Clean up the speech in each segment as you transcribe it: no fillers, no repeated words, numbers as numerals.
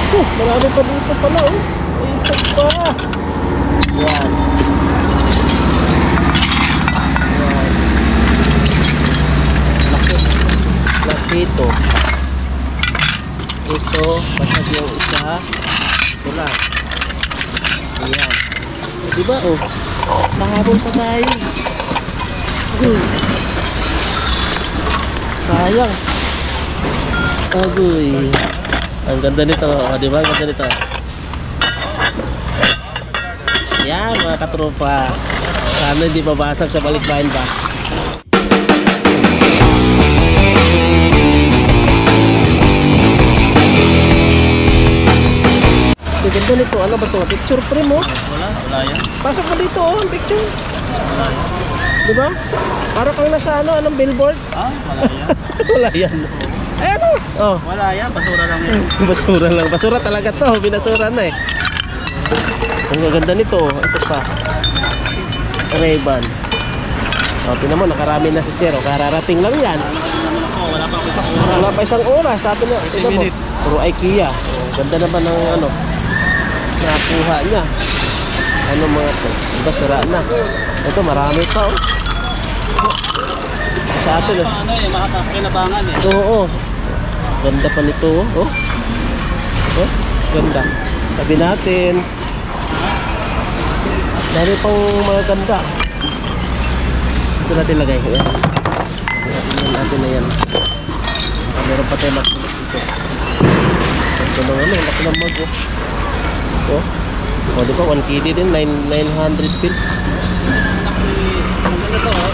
Marami pa dito pala oh. Ikot pa. Yan. Yan. Laki ito. Ito, basag yung isa. Ito lang. Ayan. Diba oh? Nahabol pa tayo. Sayang. Agoy. Ang ganda nito, di ba? Ang ganda nito. Yan mga katropa. Sana hindi mabasag sa balikbayan box. Ang ganda nito, ano ba ito? Picture frame oh. Wala yan. Pasok mo dito oh, ang picture. Wala yan. Di ba? Para kang nasa anong billboard. Ah, wala yan. Wala yan. Ay ano? Oh. Wala yan, basura lang yan. Basura lang. Basura talaga to. Binasura na eh. Ang gaganda nito. Ito pa. Ray-Ban. O, tinan mo. Nakarami na si Sir. O, kararating lang yan. Wala pa isang oras. Wala pa isang oras. Tapos na. Ito mo. Puro IKEA. O, ganda naman ng ano. Nakuha niya. Ano mga to. Diba sira na. Ito marami pa. Oh. Sa atin eh. Ano eh, makakakinabangan eh. Oo. Ganda pa nito oh. Oh, ganda. Tabi natin. Dami pang mga ganda. Ito natin lagay. Ayan. Tingnan natin na yan. Meron pa tayo magsulot dito. Ito lang ano, laki ng mag oh. Oh. O diba 1 KD din, 900 pills. Ang ganda to oh.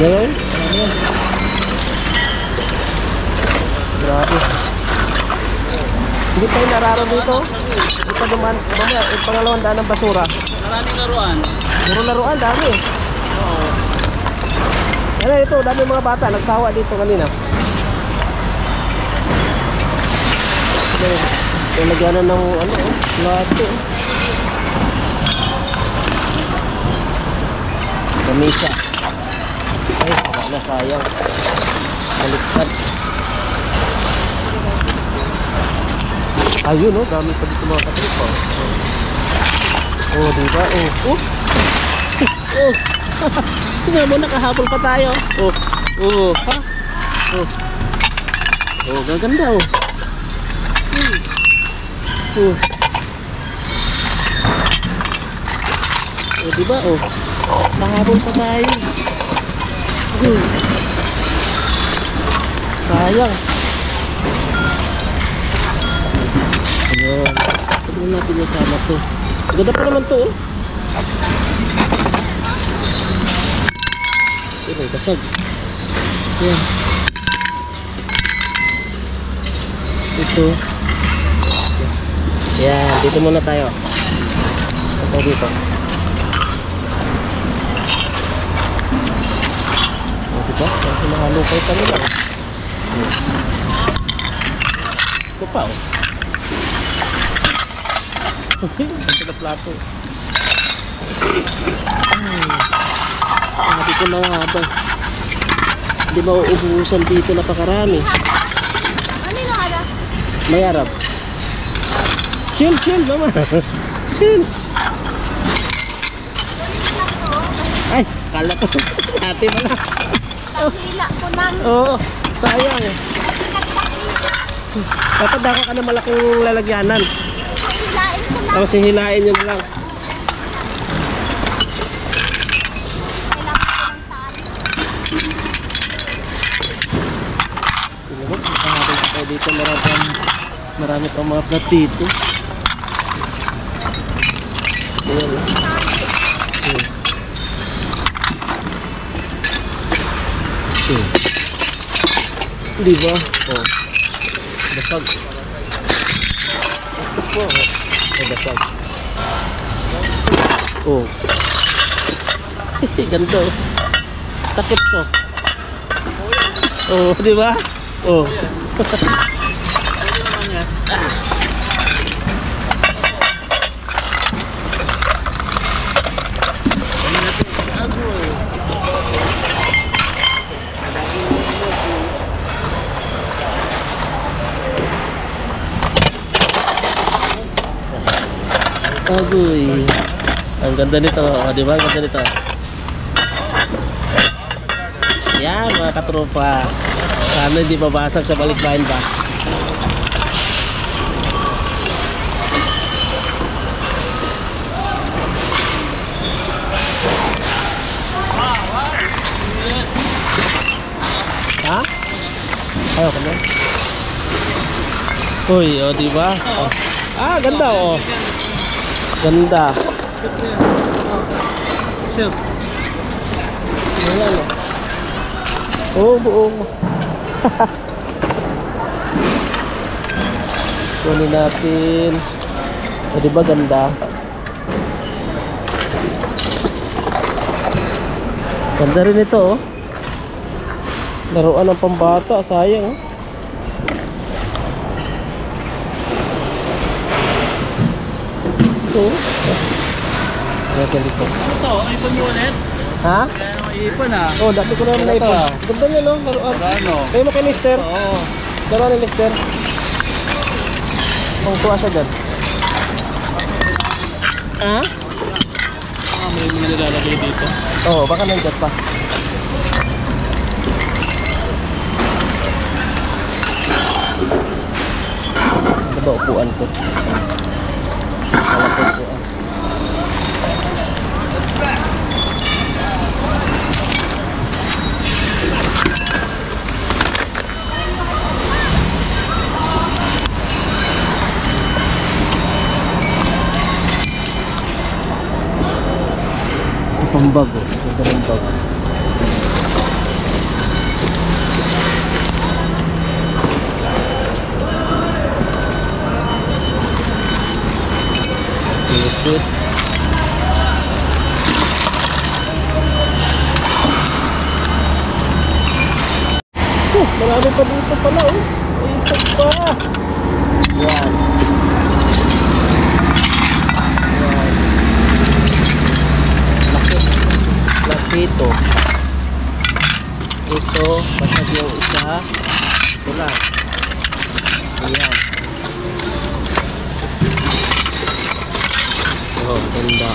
Ngayon? Grabe. Hindi tayo nararo dito. Hindi pa duman. Mamaya, yung pangalawang daan ng basura. Maraming laruan. Puro laruan, dami. Oo. Ano ito, dami mga bata. Nagsawa dito kanina. Nalagyanan ng ano, lato. Kamisa. Ay, baka na sayang. Baliktad. Ayun oh, dami pa dito mga katripa. Oh, diba? Oh, oh. Oh. Tingnan mo, nakahabol pa tayo. Oh, oh, ha? Oh. Oh, gaganda oh. Oh. Oh, diba oh? Nakahabol pa tayo. Sayang. Ayun. Tignan natin yung sama to. Ganda pa naman to oh. Ito may kasag. Ayan. Ito. Ayan. Dito muna tayo. Ito dito. Diba? Kasi mahalukay kami lang. Ito pa oh. Ito na plato. Sabi ko na nga ba, hindi mauubusan dito, napakarami. Ano yung ada? May Arab. Chill, chill mama. Chill. Ay, kala ko sa atin pala. Hila ko lang. Oo, sayang eh. Dapat dako ka na malaking lalagyanan. Hilain ko lang. Tapos hihilain nyo na lang. Dito marami pang mga plat dito. Ayan lang. Diba? Oh. Basag. Ito po. Oh, basag. Oh. Ganda oh. Takip to. Oh, diba? Oh. Agoy. Ang ganda nito. O, di ba? Ang ganda nito. Yan mga katropa. Sana hindi mabasag sa balikbayan box. Ha? Ayaw ka na? Uy, o diba? Oh. Ah, ganda oh. Ganda. Chef. Ayan oh. Oh, buong. Kunin natin. O diba ganda? Ganda rin ito oh. Laruan ng pambata, sayang oh. Ito. Natin dito. Ano to? iPhone mo ulit? Ha? Kaya naman iipon ah. Oh, dati ko naman Ano to? naipon. Ganda niya no, laruan. Ano? Kayo mo kay Lister? Oo. Laruan ni Lister. Kung tuwa siya dyan. Ha? May mga nilalagay dito. Oo, baka nandiyan pa. Ano ba upuan ko? Wala ko upuan. Pambago, ito ng bago. Ipit. Marami pa dito pala oh. Ipit pa. Yan. Yan. Laki ito. Ito, basag yung isa. Ito lang. Ayan. Oh, ganda.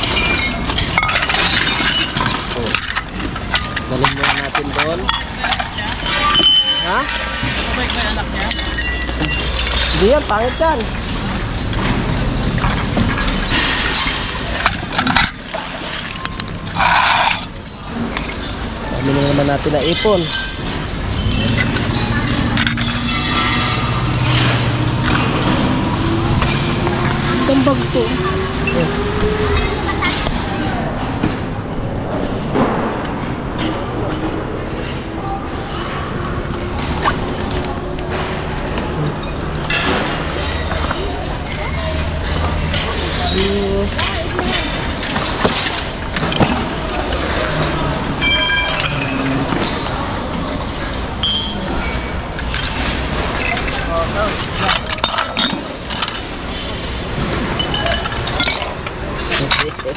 Oh. Galing mo natin doon. Ha? Sabay ko yung anak niya? Hindi yan, pangit yan. Dami na naman natin na ipon. Tambag to. Yes.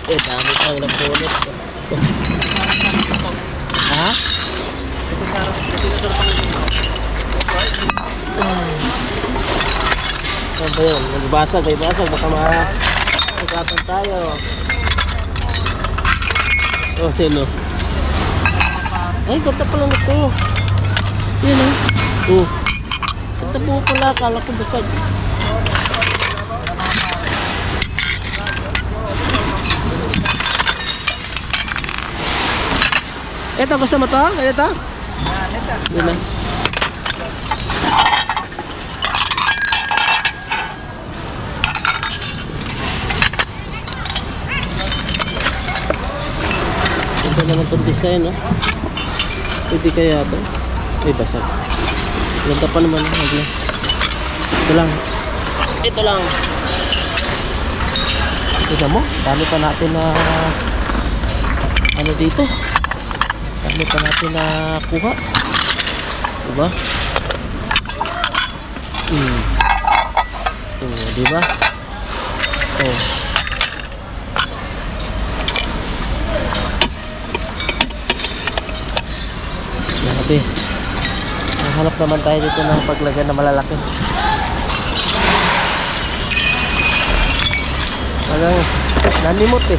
Dami pang napunit. Ha? Ano ba yun? Nagbasag, may basag. Baka makakatan tayo. Oh, sino? Ay, ganda pala nito. Yan oh. Oh. Ganda po pala. Akala ko basag. Ito, gusto mo to? Ito? Yan, ito. Yun lang. Ito naman itong design, no? Pwede kaya ito? Ay, basag. Ganda pa naman. Ito lang. Ito lang. Tignan mo, dami pa natin na ano dito. Dami pa natin na kuha. Diba? Diba? Oh. Grabe. Nahanap naman tayo dito ng paglagyan na malalaki. Walang Nalimot eh.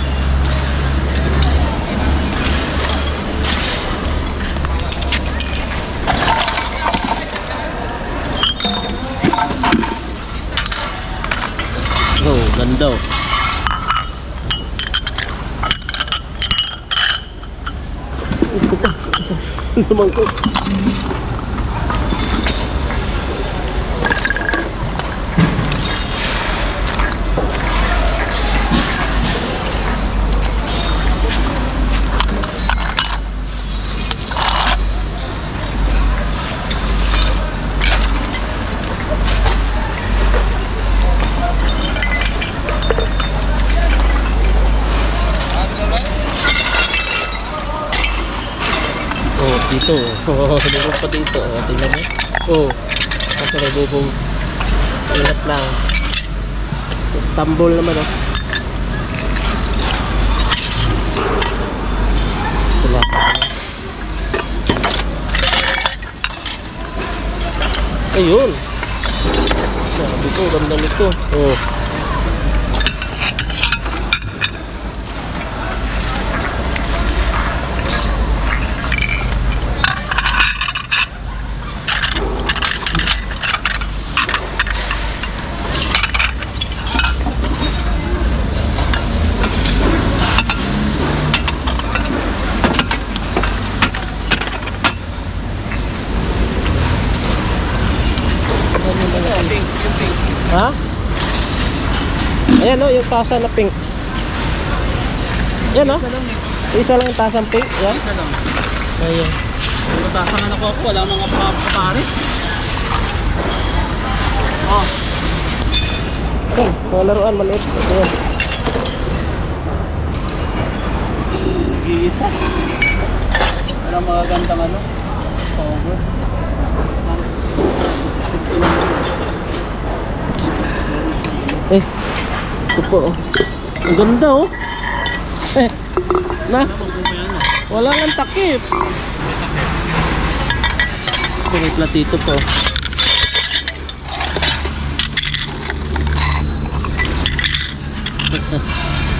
Oh, ganda oh. Ito pa. Ito naman ko. Dito, meron pa dito. Tingnan mo. Kasi nabubong. Ingat lang. Istanbul naman Sila. Ayun. Sabi ko, ganda nito. Ha? Ayan o, yung tasa na pink. Ayan o. Isa lang yung tasang pink. Yan. Isa lang. Ayan. Matasangan ako wala mga paparis. Oh. Ayan, mga laruan maliit. Ayan. Isa. Walang magagandang ano. Power. Ito po oh. Ang ganda oh. Na, wala nga takip. May platito po.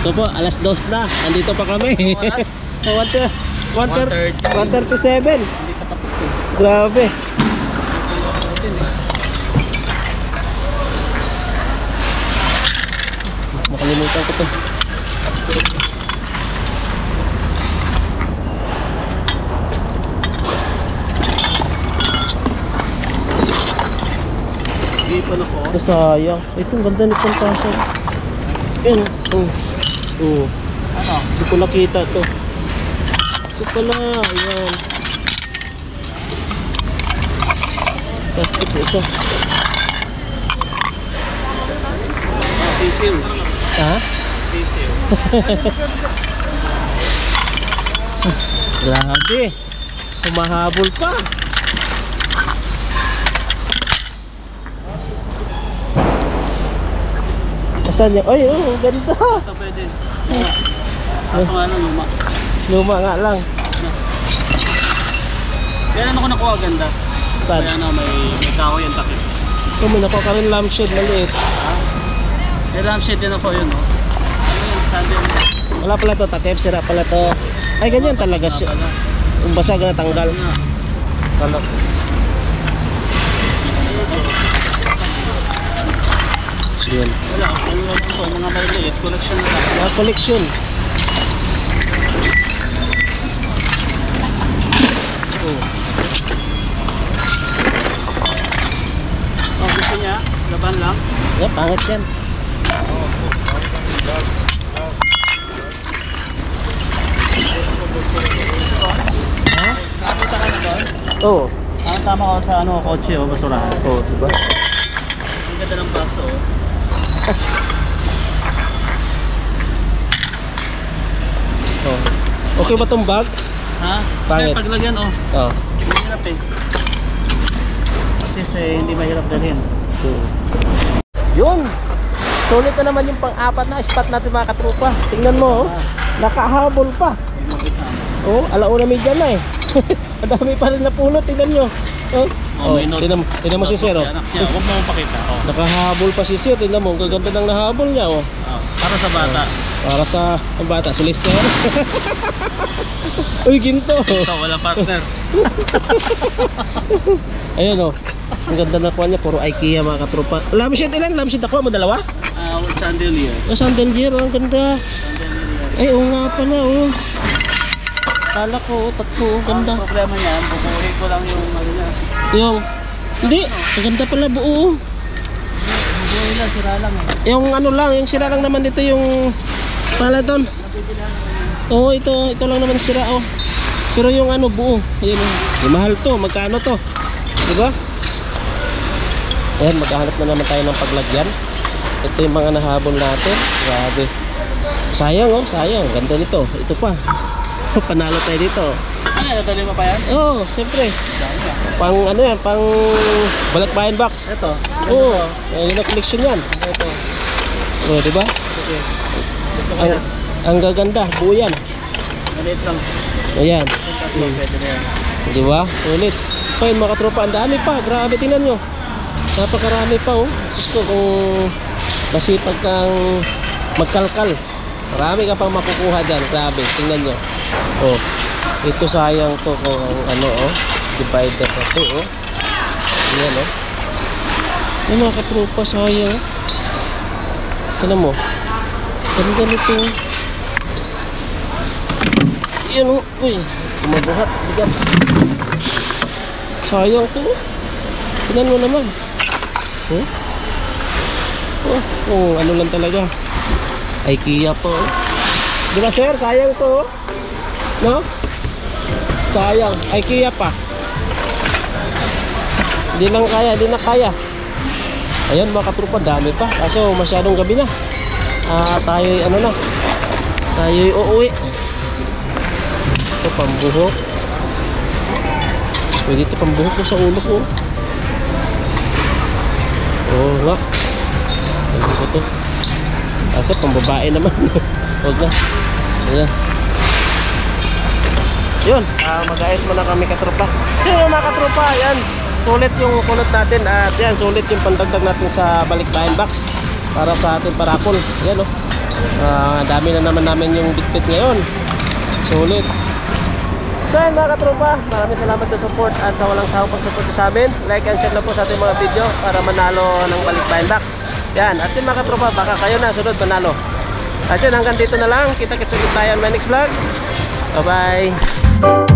Ito po, alas 2 na. Andito pa kami. 1:37. Hindi pa tapos eh. Grabe. Makalimutan ko to. Hindi pa ako. Ito sayang. Ito ang ganda nitong tasa. Yan. Ano? Hindi ko nakita to. Ito pala. Ayan. Plastic isa. Sisiw. Ha? Sisiw. Grabe. Humahabol pa. Asan yung... Ay, oh, ganda. Ito pwede. Kaso nga lang luma. Luma nga lang. Kaya ano ko nakuha ganda? Saan? Kaya ano may kahoy yung takip. Oh, may nakuha ka rin lampshade maliit. May lampshade din ako yun oh. Ano yun? Sandal. Wala pala to, takip. Sira pala to. Ay, ganyan talaga siya. Yung basag na tanggal. Kalak. Yan. Wala. Ano lang po. Mga maliliit. Collection na lang. Mga collection. Oh, gusto niya? Laban lang? Yeah, pangit yan. Ha? Nakita ka na doon? Oo. Tama ko sa ano, kotse o basurahan. Oo, diba? Ang ganda ng baso oh. Oh. Okay ba tong bag? Ha? Pangit. Kaya paglagyan oh. Oo. Mahirap eh. Kasi hindi mahirap dalhin. Yun. Sulit na naman yung pang-apat na spot natin mga katrupa. Tingnan mo, oh. Nakahabol pa. Oh, alauna media na eh. Madami pa rin na puno, tingnan nyo. Oh, tingnan mo si Sir. Oh. Huwag mo mapakita. Oh. Nakahabol pa si Sir, tingnan mo. Ang gaganda ng nahabol niya. Oh. Para sa bata. Para sa ang bata, si Lester. Uy, ginto. Ito, wala partner. Ayun oh. Ang ganda na kuha niya, puro IKEA mga katropa. Lampshade ilan? Lampshade ako mo dalawa? Chandelier. Oh, chandelier, ang ganda. Chandelier. Ay, oo nga pala oh. Kala ko, tatlo, ang ganda. Ang problema niya, bubuhin ko lang yung ano niya. Yung, hindi, ang ganda pala buo. Bubuhin lang, sira lang eh. Yung ano lang, yung sira lang naman dito yung pala doon. Oo, ito lang naman sira oh. Pero yung ano buo, ayun oh. Yung mahal to, magkano to? Diba? Ayan, maghahanap na naman tayo ng paglagyan. Ito yung mga nahabol natin. Grabe. Sayang oh, sayang. Ganda nito. Ito pa. Panalo tayo dito. Ano, nadali mo pa yan? Oo, siyempre. Dami ah. Pang ano yan, pang balakbayan box. Ito. Oo, ayun na collection yan. Ito. Oo, diba? Okay. Gusto ko Ang, yan. ang gaganda, buo yan. Maliit lang. Ayan. Tatlo, pwede na yan. Diba? Sulit. So yun mga katropa, ang dami pa. Grabe, tingnan nyo. Napakarami pa oh. Gusto kung masipag kang magkalkal, marami ka pang makukuha dyan. Grabe, tingnan nyo. Oh, ito sayang to kung ano oh, divider na to oh. Ayan oh. Yung mga katropa, sayang oh. Tingnan mo. Ganda nito. Ayan oh. Uy, kumabuhat. Bigat. Sayang to. Tingnan mo naman. Oh, oh, ano lang talaga. IKEA po. Di ba sir? Sayang to. No? Sayang. IKEA pa. Hindi lang kaya, hindi na kaya. Ayan mga katrupa, dami pa. Kaso masyadong gabi na. Tayo'y ano na. Tayo'y uuwi. Ito pambuhok. Pwede ito pambuhok ko sa ulo ko. Oo nga. Ano ko to? Kasi pambabae naman. Huwag na. Ayan. Yun. Mag-ayos muna kami katropa. So yun mga katropa. Ayan. Sulit yung kulot natin. At yan. Sulit yung pandagdag natin sa balikbayan box. Para sa ating parapol. Ayan o. Dami na naman namin yung bitbit ngayon. Sulit. So yun mga katropa, maraming salamat sa support at sa walang sawang pag-support sa amin. Like and share na po sa ating mga video para manalo ng balikbayan box. Yan, at yun mga katropa, baka kayo na sunod manalo. At yun, hanggang dito na lang. Kita-kits ulit tayo on my next vlog. Bye bye.